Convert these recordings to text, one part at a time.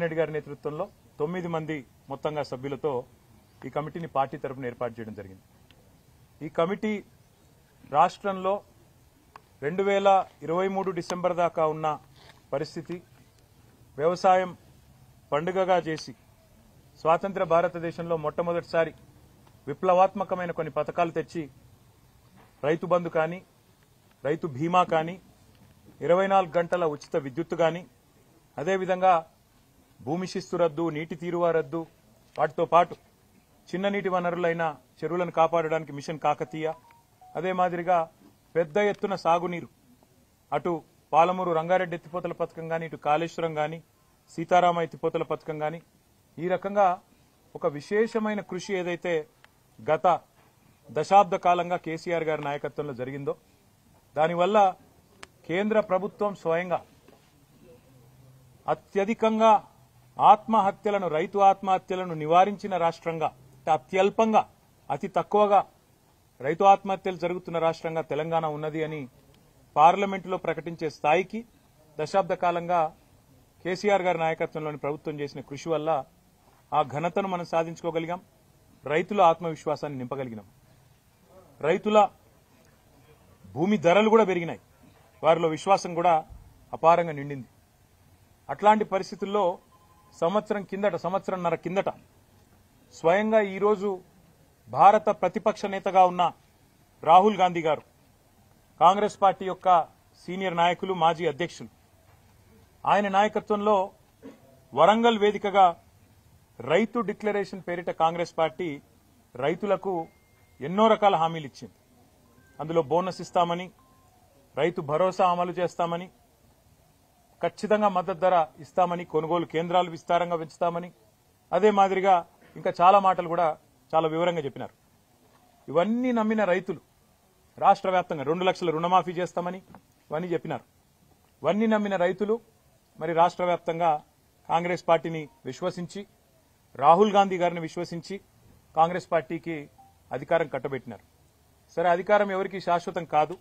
రెడ్డి గారి నేతృత్వంలో 9 మంది మొత్తంగా సభ్యులతో ఈ కమిటీని పార్టీ తరఫున ఏర్పాటు చేయడం జరిగింది. ఈ కమిటీ రాష్ట్రంలో 2023 డిసెంబర్ దాకా ఉన్న పరిస్థితి, వ్యవసాయం పండుగగా చేసి స్వాతంత్ర భారతదేశంలో మొట్టమొదటిసారి విప్లవాత్మకమైన కొన్ని పథకాలు తెచ్చి రైతు బంధు కానీ, రైతు బీమా కానీ, 24 గంటల ఉచిత విద్యుత్తు కానీ, అదేవిధంగా భూమి శిస్తు రద్దు, నీటి తీరువా రద్దు, వాటితో పాటు చిన్న నీటి వనరులైన చెరువులను కాపాడడానికి మిషన్ కాకతీయ, అదే మాదిరిగా పెద్ద ఎత్తున సాగునీరు, అటు పాలమూరు రంగారెడ్డి ఎత్తిపోతల పథకం కానీ, ఇటు కాళేశ్వరం కానీ, సీతారామ ఎత్తిపోతల పథకం కానీ, ఈ రకంగా ఒక విశేషమైన కృషి ఏదైతే గత దశాబ్ద కాలంగా కేసీఆర్ గారి నాయకత్వంలో జరిగిందో, దానివల్ల కేంద్ర ప్రభుత్వం స్వయంగా అత్యధికంగా ఆత్మహత్యలను, రైతు ఆత్మహత్యలను నివారించిన రాష్ట్రంగా, అత్యల్పంగా, అతి తక్కువగా రైతు ఆత్మహత్యలు జరుగుతున్న రాష్ట్రంగా తెలంగాణ ఉన్నది అని పార్లమెంటులో ప్రకటించే స్థాయికి దశాబ్ద కాలంగా కేసీఆర్ గారి నాయకత్వంలోని ప్రభుత్వం చేసిన కృషి వల్ల ఆ ఘనతను మనం సాధించుకోగలిగాం. రైతుల ఆత్మవిశ్వాసాన్ని నింపగలిగినాం. రైతుల భూమి ధరలు కూడా పెరిగినాయి. వారిలో విశ్వాసం కూడా అపారంగా నిండింది. అట్లాంటి పరిస్థితుల్లో సంవత్సరంన్నర కిందట స్వయంగా ఈరోజు భారత ప్రతిపక్ష నేతగా ఉన్న రాహుల్ గాంధీ గారు, కాంగ్రెస్ పార్టీ యొక్క సీనియర్ నాయకులు, మాజీ అధ్యక్షులు, ఆయన నాయకత్వంలో వరంగల్ వేదికగా రైతు డిక్లరేషన్ పేరిట కాంగ్రెస్ పార్టీ రైతులకు ఎన్నో రకాల హామీలు ఇచ్చింది. అందులో బోనస్ ఇస్తామని, రైతు భరోసా అమలు చేస్తామని, ఖచ్చితంగా మద్దతు ధర ఇస్తామని, కొనుగోలు కేంద్రాలు విస్తారంగా పెంచుతామని, అదే మాదిరిగా ఇంకా చాలా మాటలు కూడా చాలా వివరంగా చెప్పినారు. ఇవన్నీ నమ్మిన రైతులు రాష్ట్ర వ్యాప్తంగా 2 లక్షల రుణమాఫీ చేస్తామని ఇవన్నీ చెప్పినారు. ఇవన్నీ నమ్మిన రైతులు మరి రాష్ట్ర వ్యాప్తంగా కాంగ్రెస్ పార్టీని విశ్వసించి, రాహుల్ గాంధీ గారిని విశ్వసించి కాంగ్రెస్ పార్టీకి అధికారం కట్టబెట్టినారు. సరే, అధికారం ఎవరికి శాశ్వతం కాదు.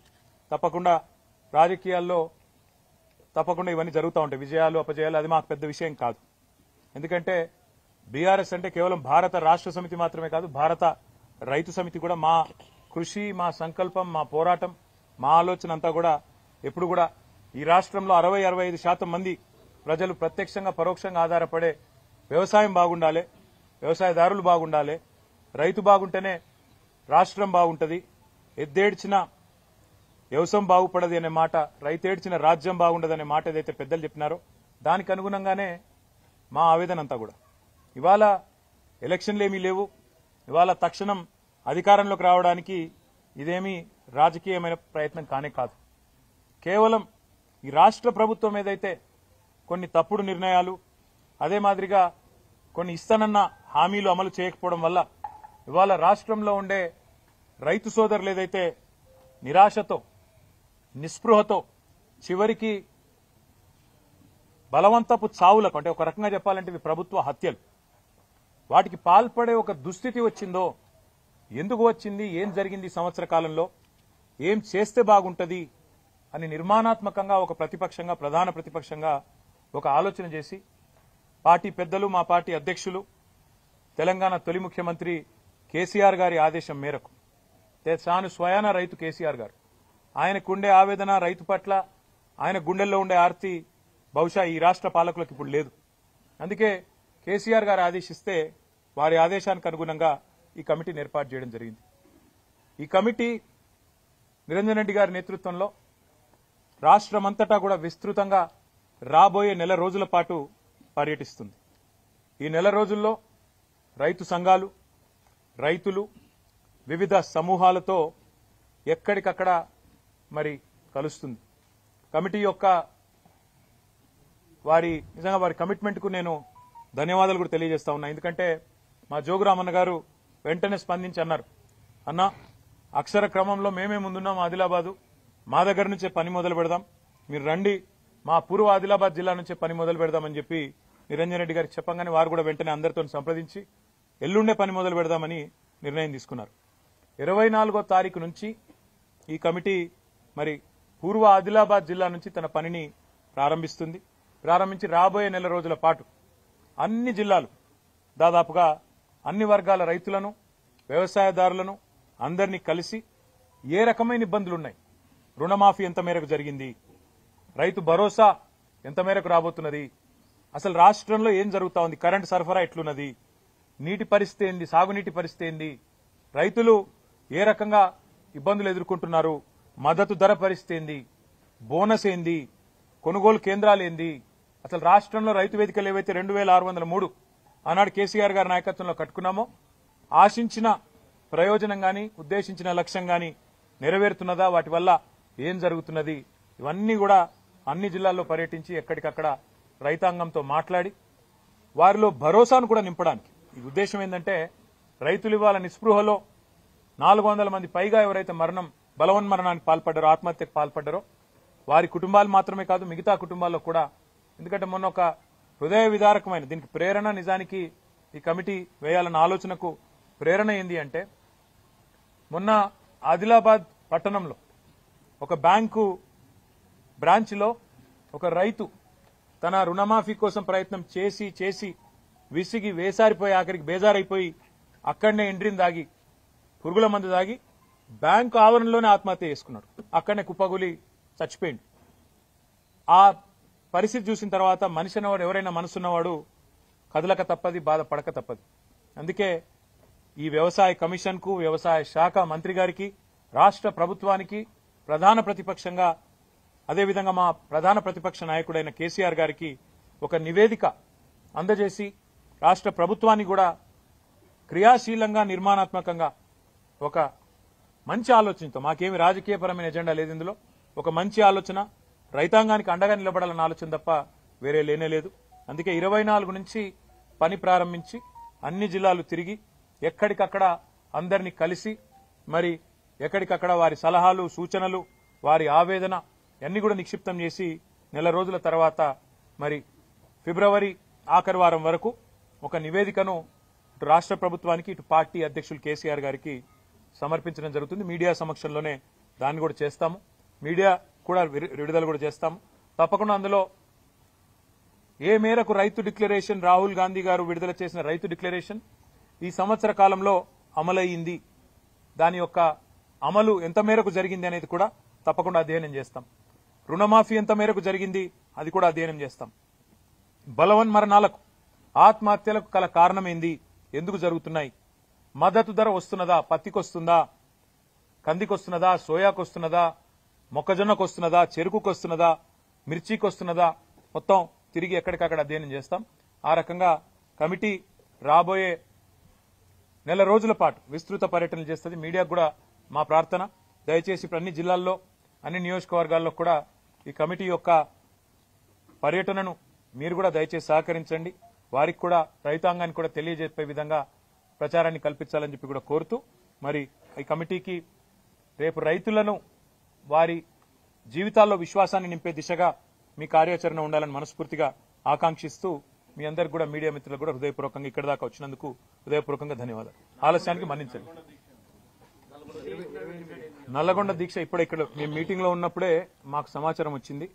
తప్పకుండా రాజకీయాల్లో తప్పకుండా ఇవన్నీ జరుగుతూ ఉంటాయి. విజయాలు, అపజయాలు, అది మాకు పెద్ద విషయం కాదు. ఎందుకంటే బీఆర్ఎస్ అంటే కేవలం భారత రాష్ట్ర సమితి మాత్రమే కాదు, భారత రైతు సమితి కూడా. మా కృషి, మా సంకల్పం, మా పోరాటం, మా ఆలోచన అంతా కూడా ఎప్పుడు కూడా ఈ రాష్ట్రంలో 60-65% మంది ప్రజలు ప్రత్యక్షంగా పరోక్షంగా ఆధారపడే వ్యవసాయం బాగుండాలి, వ్యవసాయదారులు బాగుండాలి, రైతు బాగుంటేనే రాష్ట్రం బాగుంటుంది, ఎద్దేడ్చిన వ్యవసాయం బాగుపడది అనే మాట, రైతేడ్చిన రాజ్యం బాగుండదనే మాట ఏదైతే పెద్దలు చెప్పినారో దానికి అనుగుణంగానే మా ఆవేదన అంతా కూడా. ఇవాళ ఎలక్షన్లు ఏమీ లేవు. ఇవాళ తక్షణం అధికారంలోకి రావడానికి ఇదేమీ రాజకీయమైన ప్రయత్నం కానే కాదు. కేవలం ఈ రాష్ట్ర ప్రభుత్వం ఏదైతే కొన్ని తప్పుడు నిర్ణయాలు, అదే మాదిరిగా కొన్ని ఇస్తానన్న హామీలు అమలు చేయకపోవడం వల్ల ఇవాళ రాష్ట్రంలో ఉండే రైతు సోదరులు ఏదైతే నిరాశతో, నిస్పృహతో, చివరికి బలవంతపు చావులకు, అంటే ఒక రకంగా చెప్పాలంటే ఇవి ప్రభుత్వ హత్యలు, వాటికి పాల్పడే ఒక దుస్థితి వచ్చిందో, ఎందుకు వచ్చింది, ఏం జరిగింది ఈ సంవత్సర కాలంలో, ఏం చేస్తే బాగుంటుంది అని నిర్మాణాత్మకంగా ఒక ప్రతిపక్షంగా, ప్రధాన ప్రతిపక్షంగా ఒక ఆలోచన చేసి పార్టీ పెద్దలు, మా పార్టీ అధ్యక్షులు, తెలంగాణ తొలి ముఖ్యమంత్రి కేసీఆర్ గారి ఆదేశం మేరకు, తాను స్వయాన రైతు కేసీఆర్ గారు, ఆయనకుండే ఆవేదన రైతు పట్ల, ఆయన గుండెల్లో ఉండే ఆర్తి బహుశా ఈ రాష్ట్ర పాలకులకు ఇప్పుడు లేదు. అందుకే కేసీఆర్ గారు ఆదేశిస్తే వారి ఆదేశానికి అనుగుణంగా ఈ కమిటీని ఏర్పాటు చేయడం జరిగింది. ఈ కమిటీ నిరంజన్ రెడ్డి గారి నేతృత్వంలో రాష్ట్రమంతటా కూడా విస్తృతంగా రాబోయే నెల రోజుల పాటు పర్యటిస్తుంది. ఈ నెల రోజుల్లో రైతు సంఘాలు, రైతులు, వివిధ సమూహాలతో ఎక్కడికక్కడ మరి కలుస్తుంది. కమిటీ యొక్క నిజంగా వారి కమిట్మెంట్కు నేను ధన్యవాదాలు కూడా తెలియజేస్తా ఉన్నా. ఎందుకంటే మా జోగురామన్న గారు వెంటనే స్పందించి అన్నారు, అన్న అక్షర క్రమంలో మేమే ముందున్నాం ఆదిలాబాదు, మా దగ్గర నుంచే పని మొదలు పెడదాం, మీరు రండి, మా పూర్వ ఆదిలాబాద్ జిల్లా నుంచే పని మొదలు పెడదామని చెప్పి నిరంజన్ రెడ్డి గారికి చెప్పగానే వారు కూడా వెంటనే అందరితో సంప్రదించి ఎల్లుండే పని మొదలు పెడదామని నిర్ణయం తీసుకున్నారు. 24వ తారీఖు నుంచి ఈ కమిటీ మరి పూర్వ ఆదిలాబాద్ జిల్లా నుంచి తన పనిని ప్రారంభించి రాబోయే నెల రోజుల పాటు అన్ని జిల్లాలు దాదాపుగా అన్ని వర్గాల రైతులను వ్యవసాయదారులను అందరినీ కలిసి ఏ రకమైన ఇబ్బందులున్నాయి, రుణమాఫీ ఎంత మేరకు జరిగింది, రైతు భరోసా ఎంత మేరకు రాబోతున్నది, అసలు రాష్ట్రంలో ఏం జరుగుతా ఉంది, కరెంటు సరఫరా ఎట్లున్నది, నీటి పరిస్థితి ఏంది, సాగునీటి పరిస్థితి ఏంది, రైతులు ఏ రకంగా ఇబ్బందులు ఎదుర్కొంటున్నారు, మద్దతు ధర పరిస్థితి ఏంది, బోనస్ ఏంది, కొనుగోలు కేంద్రాలు ఏంది, అసలు రాష్ట్రంలో రైతు వేదికలు ఏవైతే 2603 ఆనాడు కేసీఆర్ గారి నాయకత్వంలో కట్టుకున్నామో ఆశించిన ప్రయోజనం గాని ఉద్దేశించిన లక్ష్యం గాని నెరవేరుతున్నదా, వాటి వల్ల ఏం జరుగుతున్నది, ఇవన్నీ కూడా అన్ని జిల్లాల్లో పర్యటించి ఎక్కడికక్కడ రైతాంగంతో మాట్లాడి వారిలో భరోసాను కూడా నింపడానికి ఈ ఉద్దేశం ఏంటంటే రైతులు ఇవాళ నిస్పృహలో 400 మంది పైగా ఎవరైతే బలవన్మరణానికి పాల్పడ్డారో, ఆత్మహత్యకు పాల్పడ్డారో వారి కుటుంబాలు మాత్రమే కాదు మిగతా కుటుంబాల్లో కూడా, ఎందుకంటే మొన్న ఒక హృదయ విదారకమైన దీనికి ప్రేరణ నిజానికి ఈ కమిటీ వేయాలన్న ఆలోచనకు ప్రేరణ ఏంది అంటే మొన్న ఆదిలాబాద్ పట్టణంలో ఒక బ్యాంకు బ్రాంచ్లో ఒక రైతు తన రుణమాఫీ కోసం ప్రయత్నం చేసి చేసి విసిగి వేసారిపోయి ఆఖరికి బేజారైపోయి అక్కడనే ఎండ్రిని దాగి పురుగుల మందు దాగి బ్యాంకు ఆవరణలోనే ఆత్మహత్య చేసుకున్నాడు. అక్కడనే కుప్పగూలి చచ్చిపోయింది. ఆ పరిస్థితి చూసిన తర్వాత మనిషి అన్నవాడు ఎవరైనా మనసున్నవాడు కదలక తప్పది, బాధపడక తప్పది. అందుకే ఈ వ్యవసాయ కమిషన్ కు, వ్యవసాయ శాఖ మంత్రి గారికి, రాష్ట్ర ప్రభుత్వానికి ప్రధాన ప్రతిపక్షంగా అదేవిధంగా మా ప్రధాన ప్రతిపక్ష నాయకుడైన కేసీఆర్ గారికి ఒక నివేదిక అందజేసి రాష్ట్ర ప్రభుత్వాన్ని కూడా క్రియాశీలంగా నిర్మాణాత్మకంగా ఒక మంచి ఆలోచనతో, మాకేమి రాజకీయపరమైన ఎజెండా లేదు ఇందులో, ఒక మంచి ఆలోచన రైతాంగానికి అండగా నిలబడాలన్న ఆలోచన తప్ప వేరే లేనే లేదు. అందుకే 24 నుంచి పని ప్రారంభించి అన్ని జిల్లాలు తిరిగి ఎక్కడికక్కడ అందరినీ కలిసి మరి ఎక్కడికక్కడ వారి సలహాలు సూచనలు వారి ఆవేదన అన్ని కూడా నిక్షిప్తం చేసి నెల రోజుల తర్వాత మరి ఫిబ్రవరి ఆఖరి వారం వరకు ఒక నివేదికను ఇటు రాష్ట్ర ప్రభుత్వానికి ఇటు పార్టీ అధ్యక్షులు కేసీఆర్ గారికి సమర్పించడం జరుగుతుంది. మీడియా సమక్షంలోనే దాన్ని కూడా చేస్తాము, మీడియా కూడా విడుదల కూడా చేస్తాము. తప్పకుండా అందులో ఏ మేరకు రైతు డిక్లరేషన్ రాహుల్ గాంధీ గారు విడుదల చేసిన రైతు డిక్లరేషన్ ఈ సంవత్సర కాలంలో అమలయ్యింది, దాని యొక్క అమలు ఎంత మేరకు జరిగింది అనేది కూడా తప్పకుండా అధ్యయనం చేస్తాం. రుణమాఫీ ఎంత మేరకు జరిగింది అది కూడా అధ్యయనం చేస్తాం. బలవన్మరణాలకు ఆత్మహత్యలకు గల కారణమేంది, ఎందుకు జరుగుతున్నాయి, మద్దతు ధర వస్తున్నదా, పత్తికొస్తుందా, కందికొస్తున్నదా, సోయాకొస్తున్నదా, మొక్కజొన్నకు వస్తున్నదా, చెరుకుకు వస్తున్నదా, మిర్చికి వస్తున్నదా, మొత్తం తిరిగి ఎక్కడికక్కడ అధ్యయనం చేస్తాం. ఆ రకంగా కమిటీ రాబోయే నెల రోజుల పాటు విస్తృత పర్యటనలు చేస్తుంది. మీడియాకు కూడా మా ప్రార్థన, దయచేసి ఇప్పుడు అన్ని జిల్లాల్లో అన్ని నియోజకవర్గాల్లో కూడా ఈ కమిటీ యొక్క పర్యటనను మీరు కూడా దయచేసి సహకరించండి. వారికి కూడా రైతాంగానికి కూడా తెలియజెప్పే విధంగా ప్రచారాన్ని కల్పించాలని చెప్పి కూడా కోరుతూ, మరి ఈ కమిటీకి రేపు రైతులను వారి జీవితాల్లో విశ్వాసాన్ని నింపే దిశగా మీ కార్యాచరణ ఉండాలని మనస్ఫూర్తిగా ఆకాంక్షిస్తూ మీ అందరికి కూడా మీడియా మిత్రులకు కూడా హృదయపూర్వకంగా ఇక్కడ దాకా వచ్చినందుకు హృదయపూర్వకంగా ధన్యవాదాలు. ఆలస్యానికి మన్నించండి. నల్లగొండ దీక్ష ఇప్పుడే ఇక్కడ మేము మీటింగ్ లో ఉన్నప్పుడే మాకు సమాచారం వచ్చింది.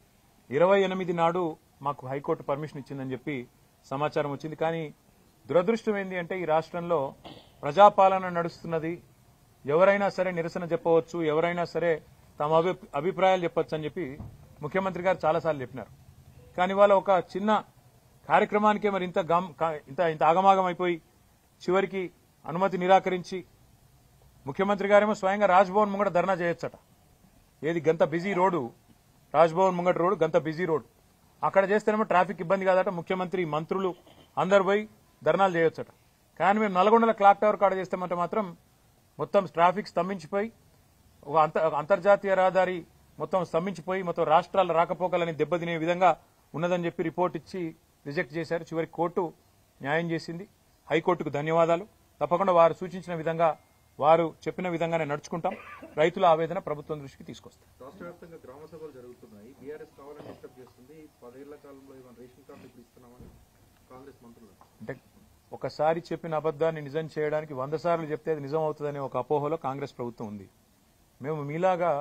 28 నాడు మాకు హైకోర్టు పర్మిషన్ ఇచ్చిందని చెప్పి సమాచారం వచ్చింది. కానీ దురదృష్టం ఏంది అంటే ఈ రాష్ట్రంలో ప్రజాపాలన నడుస్తున్నది, ఎవరైనా సరే నిరసన చెప్పవచ్చు, ఎవరైనా సరే తమ అభిప్రాయాలు చెప్పొచ్చు అని చెప్పి ముఖ్యమంత్రి గారు చాలాసార్లు చెప్పినారు. కానీ వాళ్ళ ఒక చిన్న కార్యక్రమానికే మరి ఇంత ఆగమాగం అయిపోయి చివరికి అనుమతి నిరాకరించి ముఖ్యమంత్రి గారేమో స్వయంగా రాజ్భవన్ ముంగట ధర్నా చేయొచ్చట. ఏది గంత బిజీ రోడ్డు, రాజ్భవన్ ముంగట రోడ్డు గంత బిజీ రోడ్డు, అక్కడ చేస్తేనేమో ట్రాఫిక్ ఇబ్బంది కాదట, ముఖ్యమంత్రి మంత్రులు అందరు పోయి ధర్నాలు చేయొచ్చట. కానీ మేము నల్గొండల క్లాక్ టవర్ కాడ చేస్తామంటే మాత్రం మొత్తం ట్రాఫిక్ స్తంభించిపోయి ఒక అంతర్జాతీయ రహదారి మొత్తం స్తంభించిపోయి మొత్తం రాష్ట్రాల రాకపోకలని దెబ్బతినే విధంగా ఉన్నదని చెప్పి రిపోర్ట్ ఇచ్చి రిజెక్ట్ చేశారు. చివరికి కోర్టు న్యాయం చేసింది. హైకోర్టుకు ధన్యవాదాలు. తప్పకుండా వారు సూచించిన విధంగా వారు చెప్పిన విధంగానే నడుచుకుంటాం. రైతుల ఆవేదన ప్రభుత్వం దృష్టికి తీసుకొస్తాం. రాష్ట్ర వ్యాప్తంగా గ్రామ సభలు జరుగుతున్నాయి. బీఆర్ఎస్ కావాలని డిస్టర్బ్ చేస్తుంది. 10 ఏళ్ల కాలంలో రేషన్ కార్డు ఇప్పుడు ఇస్తున్నామని కాంగ్రెస్ మంత్రులు అంటే ఒకసారి చెప్పిన అబద్దాన్ని నిజం చేయడానికి 100 సార్లు చెప్తే అది నిజం అవుతుందనే ఒక అపోహలో కాంగ్రెస్ ప్రభుత్వం ఉంది. మేము మీలాగా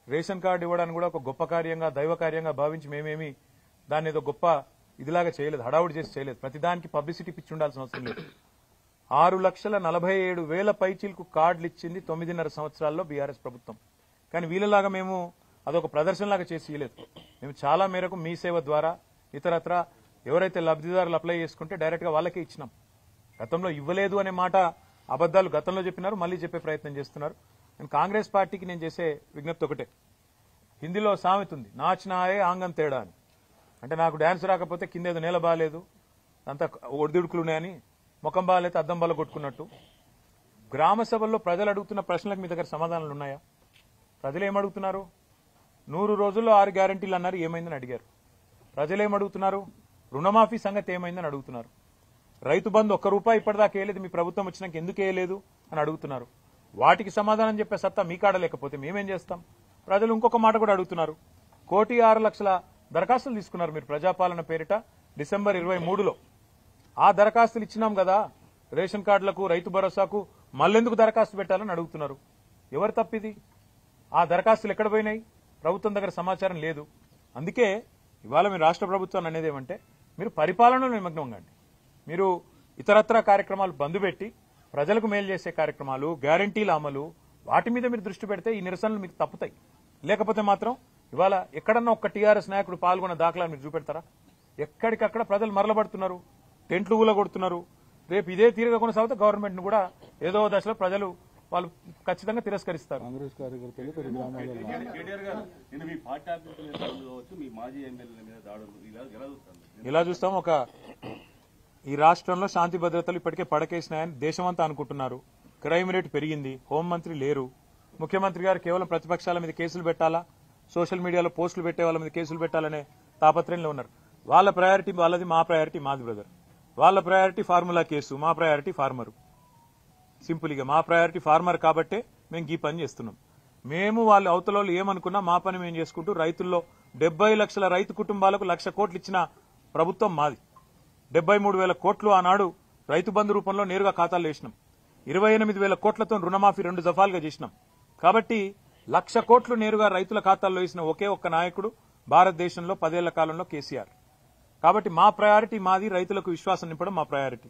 రేషన్ కార్డు ఇవ్వడానికి కూడా ఒక గొప్ప కార్యంగా దైవ కార్యంగా భావించి మేమేమి దాన్ని ఏదో గొప్ప ఇదిలాగా చేయలేదు, హడావుడి చేసి చేయలేదు. ప్రతిదానికి పబ్లిసిటీ పిచ్చి ఉండాల్సిన అవసరం లేదు. 6,47,000 పైచీలకు కార్డులు ఇచ్చింది 9.5 సంవత్సరాల్లో బీఆర్ఎస్ ప్రభుత్వం. కానీ వీళ్ళలాగా మేము అదొక ప్రదర్శనలాగా చేసి ఇవ్వలేదు. మేము చాలా మేరకు మీ సేవ ద్వారా ఇతరత్ర ఎవరైతే లబ్ధిదారులు అప్లై చేసుకుంటే డైరెక్ట్ గా వాళ్ళకే ఇచ్చినాం. గతంలో ఇవ్వలేదు అనే మాట అబద్దాలు గతంలో చెప్పినారు, మళ్ళీ చెప్పే ప్రయత్నం చేస్తున్నారు. నేను కాంగ్రెస్ పార్టీకి నేను చేసే విజ్ఞప్తి ఒకటే. హిందీలో సామెత ఉంది, నాచినాయే ఆంగం తేడా అని. అంటే నాకు డాన్స్ రాకపోతే కిందేదో నేల బాగాలేదు, అంతా ఒడిదుడుకులు ఉన్నాయని, ముఖం బాగాలైతే అద్దం బాల కొట్టుకున్నట్టు. గ్రామ సభల్లో ప్రజలు అడుగుతున్న ప్రశ్నలకు మీ దగ్గర సమాధానాలు ఉన్నాయా? ప్రజలు ఏమడుగుతున్నారు? 100 రోజుల్లో 6 గ్యారంటీలు అన్నారు, ఏమైందని అడిగారు. ప్రజలు ఏమడుగుతున్నారు? రుణమాఫీ సంగతి ఏమైందని అడుగుతున్నారు. రైతు బంధు ₹1 ఇప్పటిదాకా వేయలేదు, మీ ప్రభుత్వం వచ్చినాక ఎందుకు వేయలేదు అని అడుగుతున్నారు. వాటికి సమాధానం చెప్పే సత్తా మీ కాడ లేకపోతే మేమేం చేస్తాం? ప్రజలు ఇంకొక మాట కూడా అడుగుతున్నారు. 1,06,00,000 దరఖాస్తులు తీసుకున్నారు మీరు ప్రజాపాలన పేరిట డిసెంబర్ 23లో. ఆ దరఖాస్తులు ఇచ్చినాం కదా, రేషన్ కార్డులకు, రైతు భరోసాకు మళ్ళెందుకు దరఖాస్తు పెట్టాలని అడుగుతున్నారు. ఎవరు తప్పిది? ఆ దరఖాస్తులు ఎక్కడ పోయినాయి? ప్రభుత్వం దగ్గర సమాచారం లేదు. అందుకే ఇవాళ మీరు రాష్ట్ర ప్రభుత్వాన్ని అనేది ఏమంటే, మీరు పరిపాలనలో నిమగ్నం కండి. మీరు ఇతరత్ర కార్యక్రమాలు బంద్ పెట్టి ప్రజలకు మేలు చేసే కార్యక్రమాలు, గ్యారంటీల అమలు, వాటి మీద మీరు దృష్టి పెడితే ఈ నిరసనలు మీకు తప్పుతాయి. లేకపోతే మాత్రం ఇవాళ ఎక్కడన్నా ఒక్క టీఆర్ఎస్ నాయకుడు పాల్గొన్న దాఖలాలు మీరు చూపెడతారా? ఎక్కడికక్కడ ప్రజలు మరలబడుతున్నారు, టెంట్లు ఊలగొడుతున్నారు. రేపు ఇదే తీరుగా కొనసాగితే గవర్నమెంట్ ను కూడా ఏదో దశలో ప్రజలు వాళ్ళు ఖచ్చితంగా తిరస్కరిస్తారు. కాంగ్రెస్ కార్యకర్తలు కొన్ని గ్రామాలలో ఇలా చూస్తాం. ఈ రాష్ట్రంలో శాంతి భద్రతలు ఇప్పటికే పడకేసినాయని దేశమంతా అనుకుంటున్నారు. క్రైమ్ రేటు పెరిగింది, హోంమంత్రి లేరు. ముఖ్యమంత్రి గారు కేవలం ప్రతిపక్షాల మీద కేసులు పెట్టాలా, సోషల్ మీడియాలో పోస్టులు పెట్టే వాళ్ళ మీద కేసులు పెట్టాలనే తాపత్రయంలో ఉన్నారు. వాళ్ళ ప్రయారిటీ వాళ్ళది, మా ప్రయారిటీ మాది బ్రదర్. వాళ్ళ ప్రయారిటీ ఫార్ములా కేసు, మా ప్రయారిటీ ఫార్మరు. సింపుల్గా మా ప్రయారిటీ ఫార్మర్ కాబట్టే మేము ఈ పని చేస్తున్నాం. మేము వాళ్ళు అవతల ఏమనుకున్నా మా పని మేము చేసుకుంటూ రైతుల్లో 70 లక్షల రైతు కుటుంబాలకు 1,00,000 కోట్లు ఇచ్చిన ప్రభుత్వం మాది. 73,000 కోట్లు ఆనాడు రైతు బంధు రూపంలో నేరుగా ఖాతాలు వేసినాం. 28,000 కోట్లతో రుణమాఫీ 2 దఫాలుగా చేసినాం. కాబట్టి 1,00,000 కోట్లు నేరుగా రైతుల ఖాతాల్లో వేసిన ఒకే ఒక్క నాయకుడు భారతదేశంలో 10 ఏళ్ల కాలంలో కేసీఆర్. కాబట్టి మా ప్రయారిటీ మాది, రైతులకు విశ్వాసం నింపడం మా ప్రయారిటీ.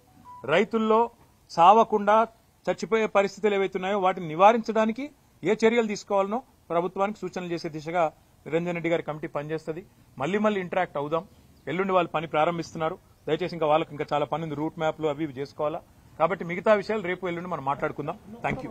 రైతుల్లో సావకుండా చచ్చిపోయే పరిస్థితులు ఏవైతున్నాయో వాటిని నివారించడానికి ఏ చర్యలు తీసుకోవాలనో ప్రభుత్వానికి సూచనలు చేసే దిశగా నిరంజన్ రెడ్డి గారి కమిటీ పనిచేస్తుంది. మళ్ళీ ఇంటరాక్ట్ అవుదాం. ఎల్లుండి వాళ్ళు పని ప్రారంభిస్తున్నారు. దయచేసి ఇంకా వాళ్ళకి ఇంకా చాలా పని ఉంది, రూట్ మ్యాప్లు అవి చేసుకోవాలా. కాబట్టి మిగతా విషయాలు రేపు ఎల్లుండి మనం మాట్లాడుకుందాం. Thank you.